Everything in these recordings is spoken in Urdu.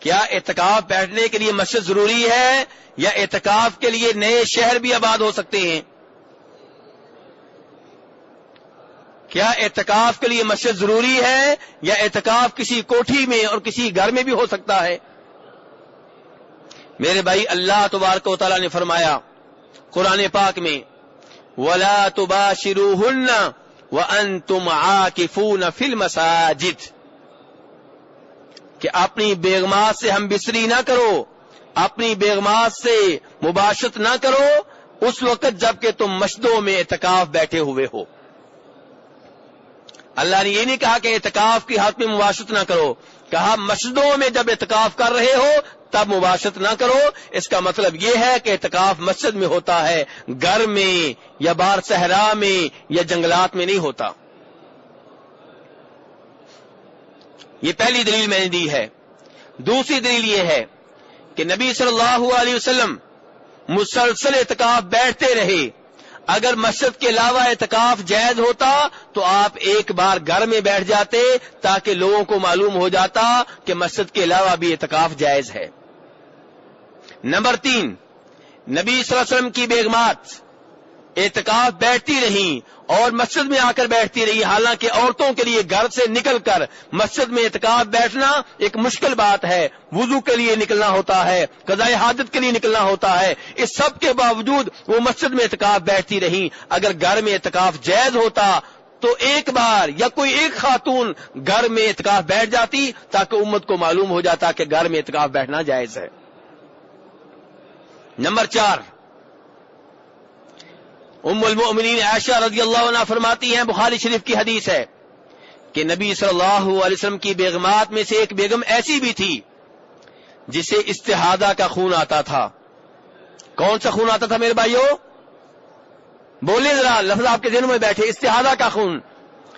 کیا اعتکاف بیٹھنے کے لیے مسجد ضروری ہے یا اعتکاف کے لیے نئے شہر بھی آباد ہو سکتے ہیں؟ کیا اعتکاف کے لیے مسجد ضروری ہے یا اعتکاف کسی کوٹھی میں اور کسی گھر میں بھی ہو سکتا ہے؟ میرے بھائی، اللہ تبارک و تعالیٰ نے فرمایا قرآن پاک میں وَلَا تُبَاشِرُوهُنَّ وَأَنْتُمْ عَاكِفُونَ فِي الْمَسَاجِدِ کہ اپنی بیگمات سے ہم بستری نہ کرو، اپنی بیگمات سے مباشرت نہ کرو اس وقت جب کہ تم مسجدوں میں اعتکاف بیٹھے ہوئے ہو۔ اللہ نے یہ نہیں کہا کہ اعتکاف کی حالت میں مباشرت نہ کرو، کہا مسجدوں میں جب اعتکاف کر رہے ہو تب مباشرت نہ کرو۔ اس کا مطلب یہ ہے کہ اعتکاف مسجد میں ہوتا ہے، گھر میں یا باہر صحرا میں یا جنگلات میں نہیں ہوتا۔ یہ پہلی دلیل میں نے دی ہے۔ دوسری دلیل یہ ہے کہ نبی صلی اللہ علیہ وسلم مسلسل اعتکاف بیٹھتے رہے۔ اگر مسجد کے علاوہ اعتکاف جائز ہوتا تو آپ ایک بار گھر میں بیٹھ جاتے تاکہ لوگوں کو معلوم ہو جاتا کہ مسجد کے علاوہ بھی اعتکاف جائز ہے۔ نمبر 3، نبی صلی اللہ علیہ وسلم کی بیگمات اعتکاف بیٹھتی رہیں اور مسجد میں آ کر بیٹھتی رہی، حالانکہ عورتوں کے لیے گھر سے نکل کر مسجد میں اعتکاف بیٹھنا ایک مشکل بات ہے، وضو کے لیے نکلنا ہوتا ہے، قضاء حاجت کے لیے نکلنا ہوتا ہے، اس سب کے باوجود وہ مسجد میں اعتکاف بیٹھتی رہیں۔ اگر گھر میں اعتکاف جائز ہوتا تو ایک بار یا کوئی ایک خاتون گھر میں اعتکاف بیٹھ جاتی تاکہ امت کو معلوم ہو جاتا کہ گھر میں اعتکاف بیٹھنا جائز ہے۔ نمبر 4، ام المؤمنین عائشہ رضی اللہ عنہ فرماتی ہیں، بخاری شریف کی حدیث ہے کہ نبی صلی اللہ علیہ وسلم کی بیگمات میں سے ایک بیگم ایسی بھی تھی جسے استحاضہ کا خون آتا تھا۔ کون سا خون آتا تھا میرے بھائیو؟ بولے ذرا، لفظ آپ کے ذہن میں بیٹھے۔ استحاضہ کا خون،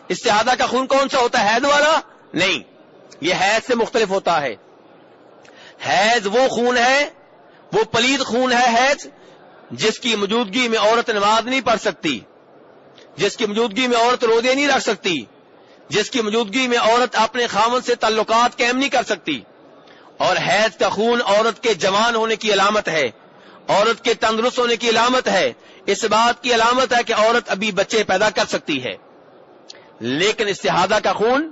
استحاضہ کا خون کون سا ہوتا ہے؟ حیض والا نہیں، یہ حیض سے مختلف ہوتا ہے۔ حیض وہ خون ہے، وہ پلید خون ہے حیض، جس کی موجودگی میں عورت نماز نہیں پڑھ سکتی، جس کی موجودگی میں عورت روزے نہیں رکھ سکتی، جس کی موجودگی میں عورت اپنے خاوند سے تعلقات قائم نہیں کر سکتی۔ اور حیض کا خون عورت کے جوان ہونے کی علامت ہے، عورت کے تندرست ہونے کی علامت ہے، اس بات کی علامت ہے کہ عورت ابھی بچے پیدا کر سکتی ہے۔ لیکن استحاضہ کا خون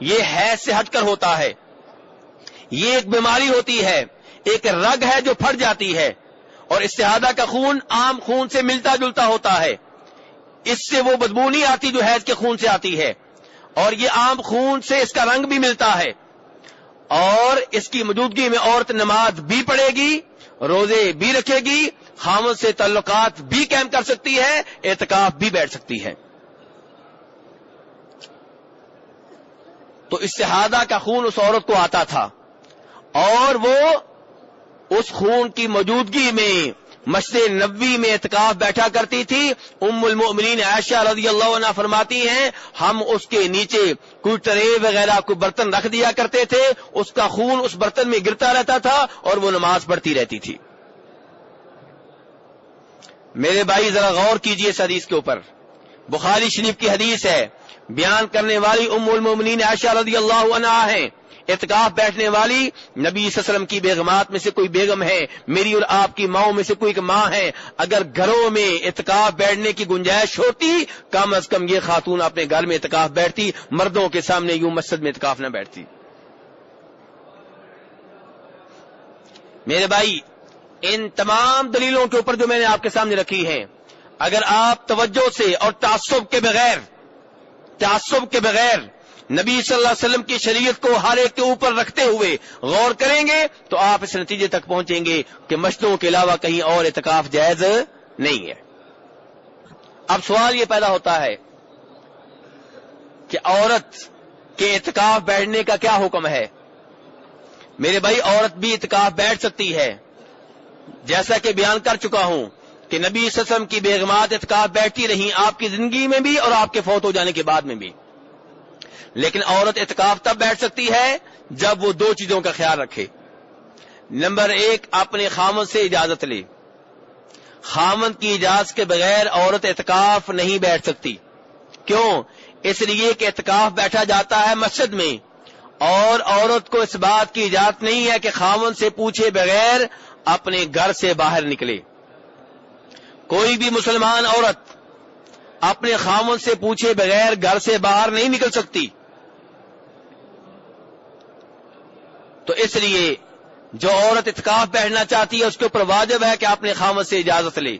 یہ حیض سے ہٹ کر ہوتا ہے، یہ ایک بیماری ہوتی ہے، ایک رگ ہے جو پھٹ جاتی ہے، اور استحاضہ کا خون عام خون سے ملتا جلتا ہوتا ہے، اس سے وہ بدبو نہیں آتی جو حیض کے خون سے آتی ہے، اور یہ عام خون سے اس کا رنگ بھی ملتا ہے، اور اس کی موجودگی میں عورت نماز بھی پڑھے گی، روزے بھی رکھے گی، خاوند سے تعلقات بھی قائم کر سکتی ہے، اعتکاف بھی بیٹھ سکتی ہے۔ تو استحاضہ کا خون اس عورت کو آتا تھا اور وہ اس خون کی موجودگی میں مسجد نبوی میں اعتکاف بیٹھا کرتی تھی۔ ام المؤمنین عائشہ رضی اللہ عنہ فرماتی ہیں، ہم اس کے نیچے کوئی ٹرے وغیرہ کوئی برتن رکھ دیا کرتے تھے، اس کا خون اس برتن میں گرتا رہتا تھا اور وہ نماز پڑھتی رہتی تھی۔ میرے بھائی ذرا غور کیجئے اس حدیث کے اوپر، بخاری شریف کی حدیث ہے، بیان کرنے والی ام المؤمنین عائشہ رضی اللہ عنہا ہیں، اعتکاف بیٹھنے والی نبی صلی اللہ علیہ وسلم کی بیگمات میں سے کوئی بیگم ہے، میری اور آپ کی ماؤں میں سے کوئی ایک ماں ہے۔ اگر گھروں میں اعتکاف بیٹھنے کی گنجائش ہوتی، کم از کم یہ خاتون اپنے گھر میں اعتکاف بیٹھتی، مردوں کے سامنے یوں مسجد میں اعتکاف نہ بیٹھتی۔ میرے بھائی، ان تمام دلیلوں کے اوپر جو میں نے آپ کے سامنے رکھی ہیں، اگر آپ توجہ سے اور تعصب کے بغیر نبی صلی اللہ علیہ وسلم کی شریعت کو ہر ایک کے اوپر رکھتے ہوئے غور کریں گے تو آپ اس نتیجے تک پہنچیں گے کہ مسجدوں کے علاوہ کہیں اور اعتکاف جائز نہیں ہے۔ اب سوال یہ پیدا ہوتا ہے کہ عورت کے اعتکاف بیٹھنے کا کیا حکم ہے؟ میرے بھائی، عورت بھی اعتکاف بیٹھ سکتی ہے، جیسا کہ بیان کر چکا ہوں کہ نبی صلی اللہ علیہ وسلم کی بیگمات اعتکاف بیٹھتی رہیں، آپ کی زندگی میں بھی اور آپ کے فوت ہو جانے کے بعد میں بھی۔ لیکن عورت اعتکاف تب بیٹھ سکتی ہے جب وہ دو چیزوں کا خیال رکھے۔ نمبر 1، اپنے خاوند سے اجازت لے۔ خاوند کی اجازت کے بغیر عورت اعتکاف نہیں بیٹھ سکتی۔ کیوں؟ اس لیے کہ اعتکاف بیٹھا جاتا ہے مسجد میں، اور عورت کو اس بات کی اجازت نہیں ہے کہ خاوند سے پوچھے بغیر اپنے گھر سے باہر نکلے. کوئی بھی مسلمان عورت اپنے خاوند سے پوچھے بغیر گھر سے باہر نہیں نکل سکتی. تو اس لیے جو عورت اعتکاف بیٹھنا چاہتی ہے اس کے اوپر واجب ہے کہ اپنے خاوند سے اجازت لے.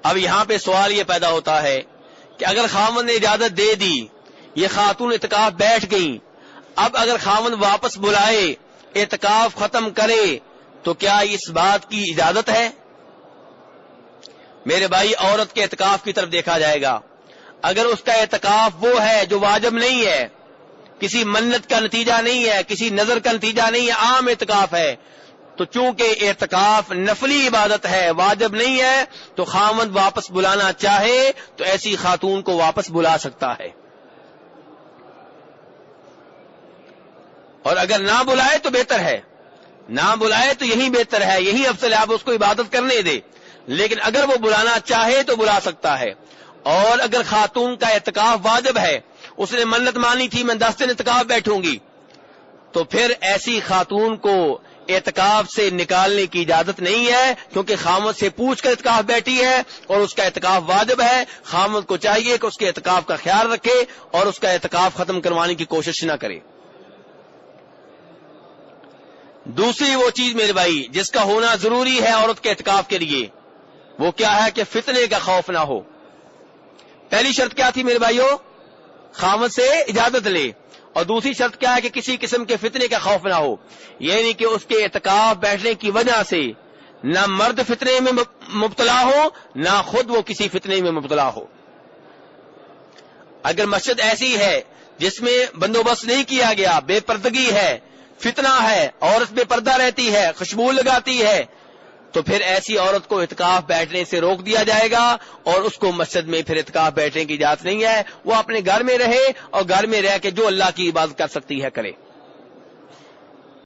اب یہاں پہ سوال یہ پیدا ہوتا ہے کہ اگر خاوند نے اجازت دے دی، یہ خاتون اعتکاف بیٹھ گئی، اب اگر خاوند واپس بلائے اعتکاف ختم کرے تو کیا اس بات کی اجازت ہے؟ میرے بھائی، عورت کے اعتکاف کی طرف دیکھا جائے گا. اگر اس کا اعتکاف وہ ہے جو واجب نہیں ہے، کسی منت کا نتیجہ نہیں ہے، کسی نظر کا نتیجہ نہیں ہے، عام اعتکاف ہے، تو چونکہ اعتکاف نفلی عبادت ہے، واجب نہیں ہے، تو خاوند واپس بلانا چاہے تو ایسی خاتون کو واپس بلا سکتا ہے. اور اگر نہ بلائے تو بہتر ہے، نہ بلائے تو یہی بہتر ہے، یہی افضل ہے، آپ اس کو عبادت کرنے دے. لیکن اگر وہ بلانا چاہے تو بلا سکتا ہے. اور اگر خاتون کا اعتکاف واجب ہے، اس نے منت مانی تھی میں 10 دن اعتکاف بیٹھوں گی، تو پھر ایسی خاتون کو اعتکاف سے نکالنے کی اجازت نہیں ہے، کیونکہ خاوند سے پوچھ کر اعتکاف بیٹھی ہے اور اس کا اعتکاف واجب ہے. خاوند کو چاہیے کہ اس کے اعتکاف کا خیال رکھے اور اس کا اعتکاف ختم کروانے کی کوشش نہ کرے. دوسری وہ چیز میرے بھائی جس کا ہونا ضروری ہے عورت کے اعتکاف کے لیے، وہ کیا ہے کہ فتنے کا خوف نہ ہو. پہلی شرط کیا تھی میرے بھائیو؟ خاوند سے اجازت لے. اور دوسری شرط کیا ہے کہ کسی قسم کے فتنے کا خوف نہ ہو، یعنی کہ اس کے اعتکاف بیٹھنے کی وجہ سے نہ مرد فتنے میں مبتلا ہو، نہ خود وہ کسی فتنے میں مبتلا ہو. اگر مسجد ایسی ہے جس میں بندوبست نہیں کیا گیا، بے پردگی ہے، فتنہ ہے، عورت بے پردہ رہتی ہے، خوشبو لگاتی ہے، تو پھر ایسی عورت کو اعتکاف بیٹھنے سے روک دیا جائے گا اور اس کو مسجد میں پھر اعتکاف بیٹھنے کی اجازت نہیں ہے. وہ اپنے گھر میں رہے اور گھر میں رہ کے جو اللہ کی عبادت کر سکتی ہے کرے.